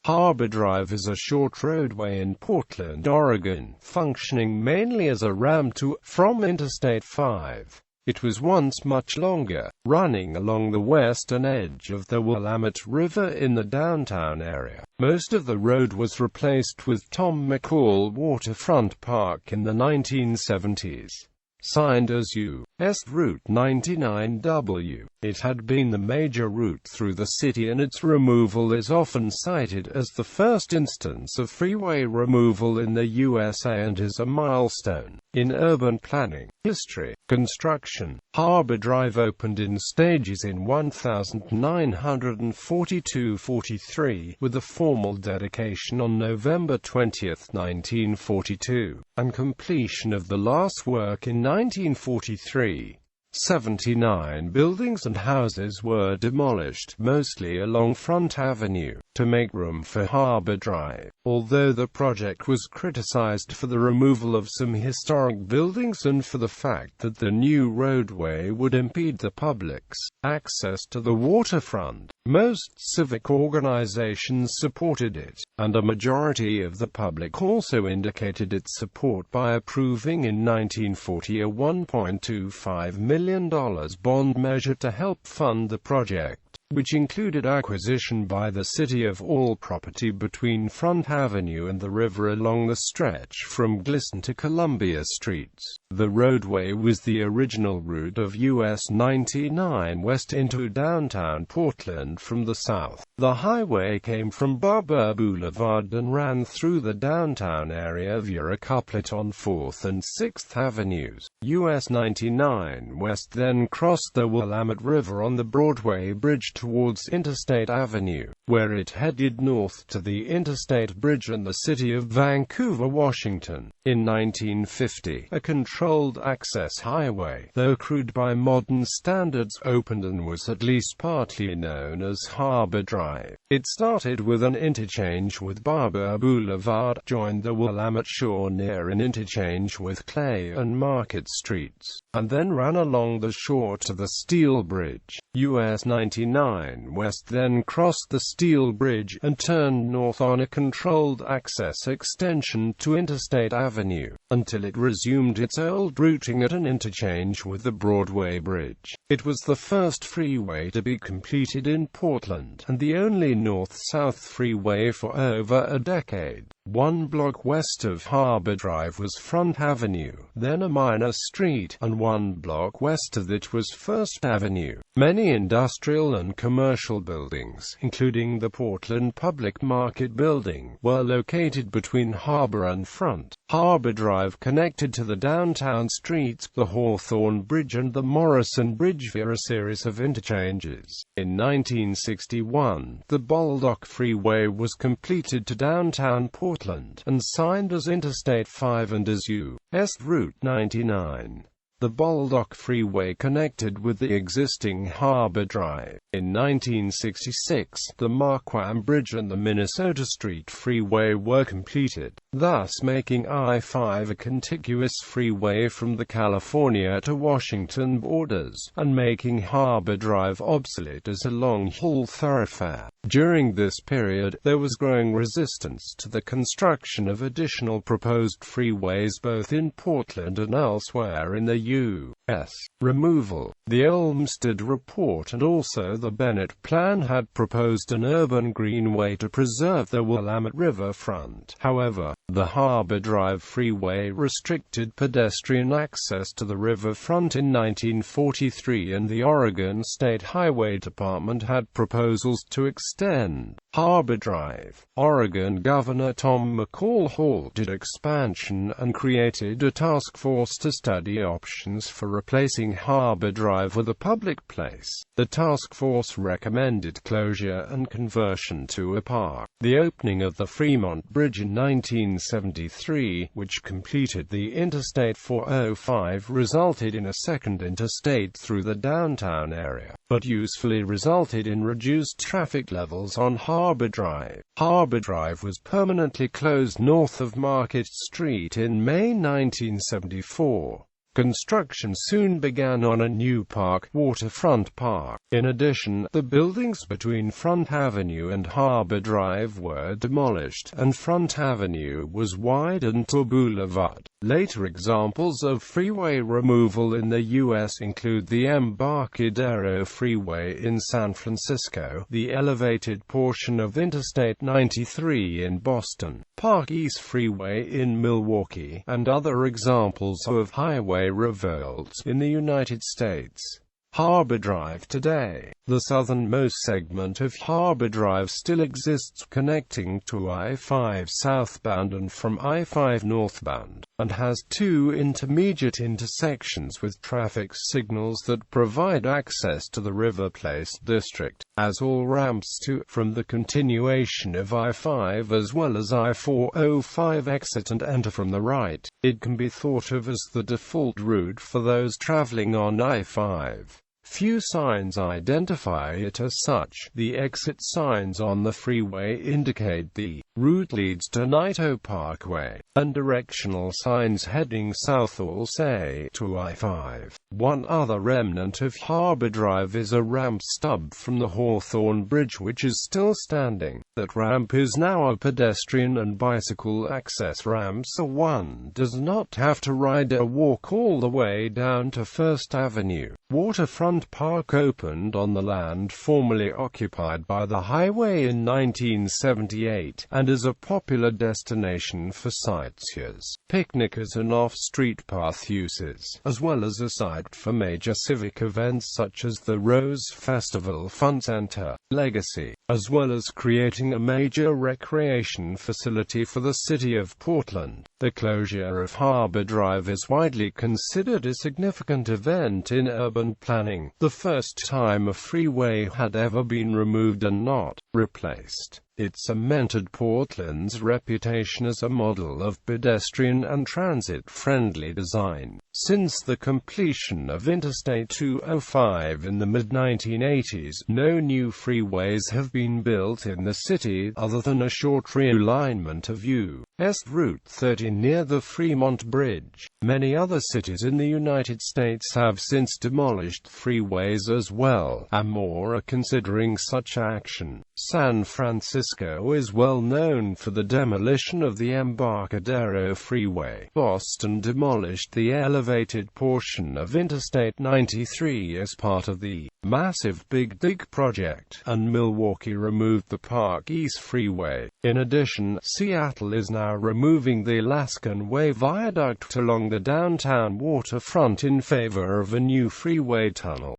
Harbor Drive is a short roadway in Portland, Oregon, functioning mainly as a ramp to, from Interstate 5. It was once much longer, running along the western edge of the Willamette River in the downtown area. Most of the road was replaced with Tom McCall Waterfront Park in the 1970s. Signed as U.S. Route 99W, it had been the major route through the city, and its removal is often cited as the first instance of freeway removal in the USA and is a milestone in urban planning history. Construction. Harbor Drive opened in stages in 1942-43, with a formal dedication on November 20, 1942, and completion of the last work in 1943. 79 buildings and houses were demolished, mostly along Front Avenue, to make room for Harbor Drive. Although the project was criticized for the removal of some historic buildings and for the fact that the new roadway would impede the public's access to the waterfront, most civic organizations supported it, and a majority of the public also indicated its support by approving in 1940 a $1.25 million bond measure to help fund the project, which included acquisition by the city of all property between Front Avenue and the river along the stretch from Glisson to Columbia Streets. The roadway was the original route of US 99 west into downtown Portland from the south. The highway came from Barber Boulevard and ran through the downtown area via a couplet on 4th and 6th Avenues. US 99 west then crossed the Willamette River on the Broadway Bridge towards Interstate Avenue, where it headed north to the Interstate Bridge and the city of Vancouver, Washington. In 1950, a controlled access highway, though crude by modern standards, opened and was at least partly known as Harbor Drive. It started with an interchange with Barber Boulevard, joined the Willamette shore near an interchange with Clay and Market Streets, and then ran along the shore to the Steel Bridge. US 99 west then crossed the Steel Bridge and turned north on a controlled access extension to Interstate Avenue, until it resumed its old routing at an interchange with the Broadway Bridge. It was the first freeway to be completed in Portland, and the only north-south freeway for over a decade. 1 block west of Harbor Drive was Front Avenue, then a minor street, and 1 block west of it was First Avenue. Many industrial and commercial buildings, including the Portland Public Market Building, were located between Harbor and Front. Harbor Drive connected to the downtown streets, the Hawthorne Bridge and the Morrison Bridge via a series of interchanges. In 1961, the Baldock Freeway was completed to downtown Portland, and signed as Interstate 5 and as U.S. Route 99. The Baldock Freeway connected with the existing Harbor Drive. In 1966, the Marquam Bridge and the Minnesota Street Freeway were completed, thus making I-5 a contiguous freeway from the California to Washington borders, and making Harbor Drive obsolete as a long-haul thoroughfare. During this period, there was growing resistance to the construction of additional proposed freeways both in Portland and elsewhere in the U.S. Removal. The Olmsted Report and also the Bennett Plan had proposed an urban greenway to preserve the Willamette River front. However, the Harbor Drive Freeway restricted pedestrian access to the riverfront in 1943, and the Oregon State Highway Department had proposals to extend Harbor Drive. Oregon Governor Tom McCall halted expansion and created a task force to study options for replacing Harbor Drive with a public place. The task force recommended closure and conversion to a park. The opening of the Fremont Bridge in 1973, which completed the Interstate 405, resulted in a second interstate through the downtown area, but usefully resulted in reduced traffic levels on Harbor Drive. Harbor Drive was permanently closed north of Market Street in May 1974. Construction soon began on a new park, Waterfront Park. In addition, the buildings between Front Avenue and Harbor Drive were demolished, and Front Avenue was widened to a boulevard. Later examples of freeway removal in the U.S. include the Embarcadero Freeway in San Francisco, the elevated portion of Interstate 93 in Boston, Park East Freeway in Milwaukee, and other examples of highway rebuilds in the United States. Harbor Drive today. The southernmost segment of Harbor Drive still exists, connecting to I-5 southbound and from I-5 northbound, and has two intermediate intersections with traffic signals that provide access to the River Place district, as all ramps to, from the continuation of I-5 as well as I-405 exit and enter from the right. It can be thought of as the default route for those traveling on I-5. Few signs identify it as such. The exit signs on the freeway indicate the route leads to Naito Parkway, and directional signs heading south all say to I-5. One other remnant of Harbor Drive is a ramp stub from the Hawthorne Bridge which is still standing. That ramp is now a pedestrian and bicycle access ramp, so one does not have to ride or walk all the way down to First Avenue. Waterfront Park opened on the land formerly occupied by the highway in 1978, and is a popular destination for sightseers, picnickers and off-street path uses, as well as a site for major civic events such as the Rose Festival Fun Center, Legacy, as well as creating a major recreation facility for the city of Portland. The closure of Harbor Drive is widely considered a significant event in urban planning, the first time a freeway had ever been removed and not replaced. It cemented Portland's reputation as a model of pedestrian and transit-friendly design. Since the completion of Interstate 205 in the mid-1980s, no new freeways have been built in the city, other than a short realignment of U.S. Route 30 near the Fremont Bridge. Many other cities in the United States have since demolished freeways as well, and more are considering such action. San Francisco is well known for the demolition of the Embarcadero Freeway. Boston demolished the elevated portion of Interstate 93 as part of the massive Big Dig project, and Milwaukee removed the Park East Freeway. In addition, Seattle is now removing the Alaskan Way Viaduct along the downtown waterfront in favor of a new freeway tunnel.